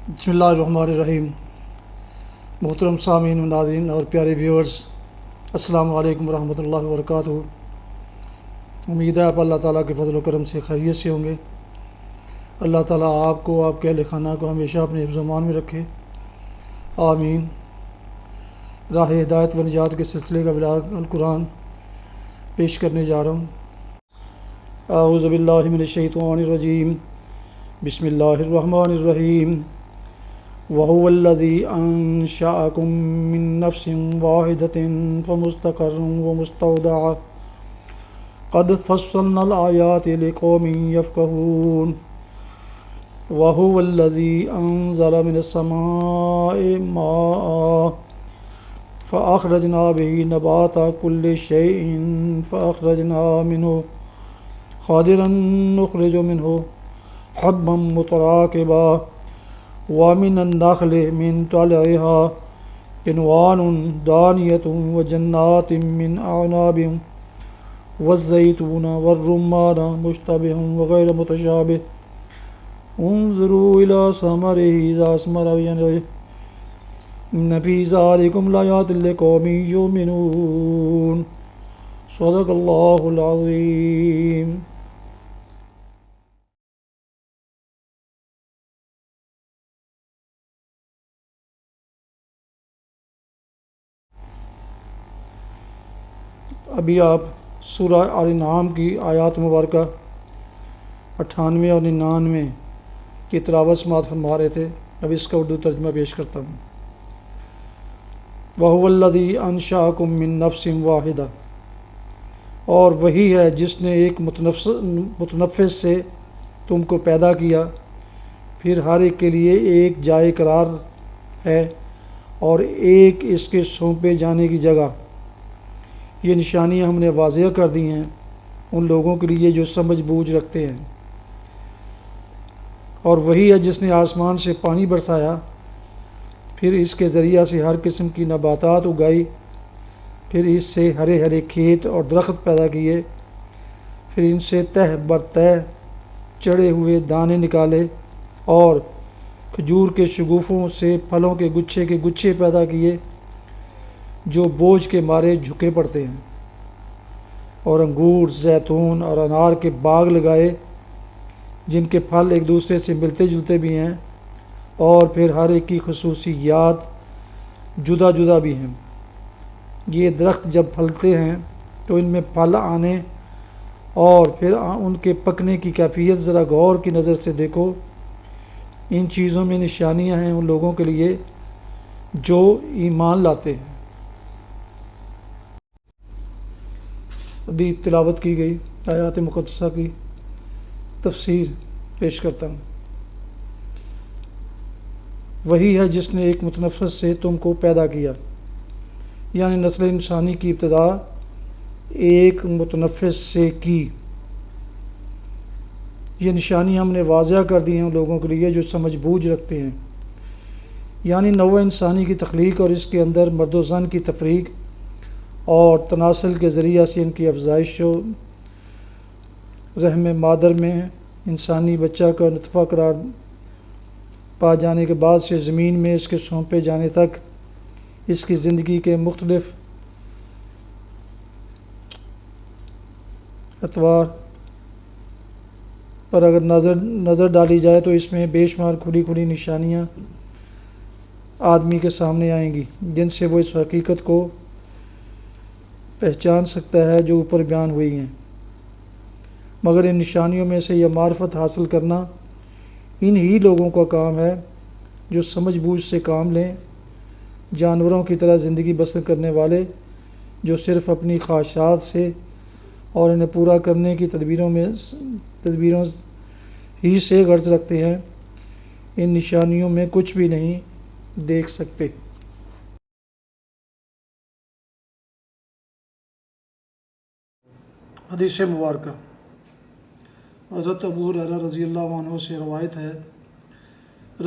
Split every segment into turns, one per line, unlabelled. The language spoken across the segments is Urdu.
بسم اللہ الرحمن الرحیم۔ محترم سامعین و ناظرین اور پیارے ویورز، السلام علیکم ورحمۃ اللہ وبرکاتہ۔ امید ہے آپ اللہ تعالیٰ کے فضل و کرم سے خیریت سے ہوں گے۔ اللہ تعالیٰ آپ کو، آپ کے اہل خانہ کو ہمیشہ اپنے حفظ و امان میں رکھے، آمین۔ راہ ہدایت و نجات کے سلسلے کا ولاغ القرآن پیش کرنے جا رہا ہوں۔ اعوذ باللہ من الشیطان الرجیم، بسم اللہ الرحمن الرحیم۔ وَهُوَ الَّذِي أَنشَأَكُم مِّن نَّفْسٍ وَاحِدَةٍ فَمُسْتَقَرٌّ وَمُسْتَوْدَعٌ قَدْ فَصَّلْنَا الْآيَاتِ لِقَوْمٍ يَفْقَهُونَ وَهُوَ الَّذِي أَنزَلَ مِنَ السَّمَاءِ مَاءً فَأَخْرَجْنَا بِهِ نَبَاتَ كُلِّ شَيْءٍ فَأَخْرَجْنَا مِنْهُ خَضِرًا نُخْرِجُ مِنْهُ حَبًّا مُتَرَاكِبًا وَمِنَ النَّخْلِ مِنْ طَلْعِهَا قِنْوَانٌ دَانِيَةٌ وَجَنَّاتٍ مِّنْ أَعْنَابٍ وَالزَّيْتُونَ وَالرُّمَّانَ مُشْتَبِهًا وَغَيْرَ مُتَشَابِهٍ انظُرُوا إِلَىٰ ثَمَرِهِ إِذَا أَثْمَرَ وَيَنْعِهِ إِنَّ فِي ذَلِكُمْ لَآيَاتٍ لِقَوْمٍ يُؤْمِنُونَ۔ صدق اللہ العظیم۔ ابھی آپ سورہ آل انعام کی آیات مبارکہ 98 اور 99 کی تلاوت سماعت فرما رہے تھے۔ اب اس کا اردو ترجمہ پیش کرتا ہوں۔ وَهُوَ الَّذِي أَنشَأَكُم مِّن نَّفْسٍ وَاحِدَةٍ، اور وہی ہے جس نے ایک متنفس سے تم کو پیدا کیا، پھر ہر ایک کے لیے ایک جائے قرار ہے اور ایک اس کے سونپے جانے کی جگہ۔ یہ نشانیاں ہم نے واضح کر دی ہیں ان لوگوں کے لیے جو سمجھ بوجھ رکھتے ہیں۔ اور وہی ہے جس نے آسمان سے پانی برسایا، پھر اس کے ذریعہ سے ہر قسم کی نباتات اگائی، پھر اس سے ہرے ہرے کھیت اور درخت پیدا کیے، پھر ان سے تہ بر تہ چڑھے ہوئے دانے نکالے، اور کھجور کے شگوفوں سے پھلوں کے گچھے پیدا کیے جو بوجھ کے مارے جھکے پڑتے ہیں، اور انگور، زیتون اور انار کے باغ لگائے جن کے پھل ایک دوسرے سے ملتے جلتے بھی ہیں، اور پھر ہر ایک کی خصوصیات جدا جدا بھی ہیں۔ یہ درخت جب پھلتے ہیں تو ان میں پھل آنے اور پھر ان کے پکنے کی کیفیت ذرا غور کی نظر سے دیکھو۔ ان چیزوں میں نشانیاں ہیں ان لوگوں کے لیے جو ایمان لاتے ہیں۔ ابھی تلاوت کی گئی آیات مقدسہ کی تفسیر پیش کرتا ہوں۔ وہی ہے جس نے ایک متنفس سے تم کو پیدا کیا، یعنی نسل انسانی کی ابتدا ایک متنفس سے کی۔ یہ نشانی ہم نے واضح کر دی ہیں ان لوگوں کے لیے جو سمجھ بوجھ رکھتے ہیں، یعنی نوع انسانی کی تخلیق اور اس کے اندر مرد و زن کی تفریق اور تناسل کے ذریعہ سے ان کی افزائش و رحم مادر میں انسانی بچہ کا نطفہ قرار پا جانے کے بعد سے زمین میں اس کے سونپے جانے تک اس کی زندگی کے مختلف اطوار پر اگر نظر ڈالی جائے تو اس میں بے شمار کھلی نشانیاں آدمی کے سامنے آئیں گی جن سے وہ اس حقیقت کو پہچان سکتا ہے جو اوپر بیان ہوئی ہیں۔ مگر ان نشانیوں میں سے یہ معرفت حاصل کرنا ان ہی لوگوں کا کام ہے جو سمجھ بوجھ سے کام لیں، جانوروں کی طرح زندگی بسر کرنے والے جو صرف اپنی خواہشات سے اور انہیں پورا کرنے کی تدبیروں ہی سے غرض رکھتے ہیں، ان نشانیوں میں کچھ بھی نہیں دیکھ سکتے۔ حدیث مبارکہ حضرت ابو ہریرہ رضی اللہ عنہ سے روایت ہے،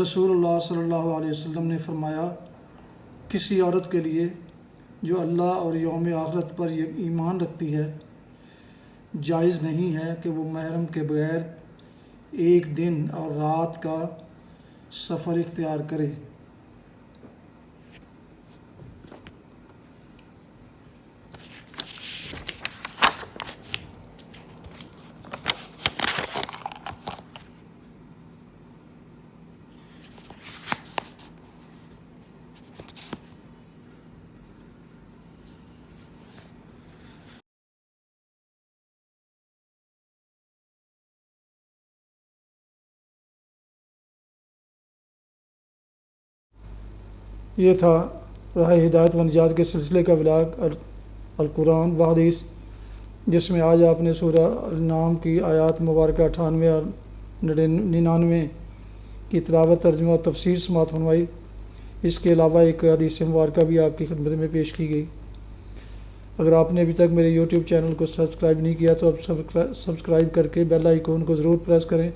رسول اللہ صلی اللہ علیہ وسلم نے فرمایا، کسی عورت کے لیے جو اللہ اور یوم آخرت پر ایمان رکھتی ہے جائز نہیں ہے کہ وہ محرم کے بغیر ایک دن اور رات کا سفر اختیار کرے۔ یہ تھا راہ ہدایت و نجات کے سلسلے کا ولاگ القرآن و حدیث، جس میں آج آپ نے سورہ الانعام کی آیات مبارکہ 98 اور 99 کی تلاوت، ترجمہ اور تفسیر سماعت فرمائی۔ اس کے علاوہ ایک حدیث مبارکہ بھی آپ کی خدمت میں پیش کی گئی۔ اگر آپ نے ابھی تک میرے یوٹیوب چینل کو سبسکرائب نہیں کیا تو اب سبسکرائب کر کے بیل آئیکن کو ضرور پریس کریں،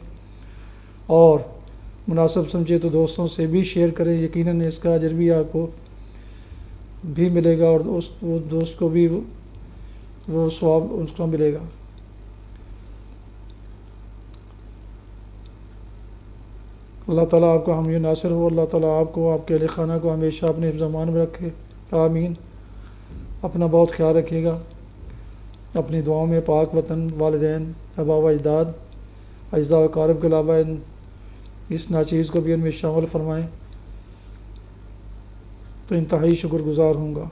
اور مناسب سمجھے تو دوستوں سے بھی شیئر کریں۔ یقیناً اس کا اجر بھی آپ کو بھی ملے گا، اور وہ دوست کو بھی وہ ثواب اس کو ملے گا۔ اللہ تعالیٰ آپ کا حامی و ناصر ہو۔ اللہ تعالیٰ آپ کو، آپ کے اہل خانہ کو ہمیشہ اپنے حفظ و امان میں رکھے، آمین۔ اپنا بہت خیال رکھیے گا۔ اپنی دعاؤں میں پاک وطن، والدین، آباء و اجداد، اعزاء و اقارب کے علاوہ اس ناچیز کو بھی ان میں شامل فرمائیں تو انتہائی شکر گزار ہوں گا۔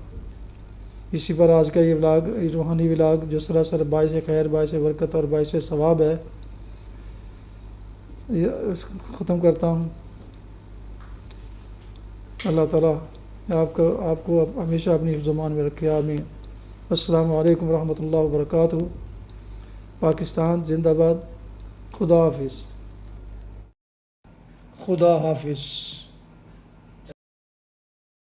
اسی پر آج کا یہ ولاگ، روحانی ولاگ جو سراسر باعث خیر، باعث برکت اور باعث ثواب ہے، یہ ختم کرتا ہوں۔ اللہ تعالیٰ آپ کو ہمیشہ اپنی حفظ و امان میں رکھے، آمین۔ السلام علیکم ورحمۃ اللہ وبرکاتہ۔ پاکستان زندہ باد۔ خدا حافظ۔ خدا حافظ۔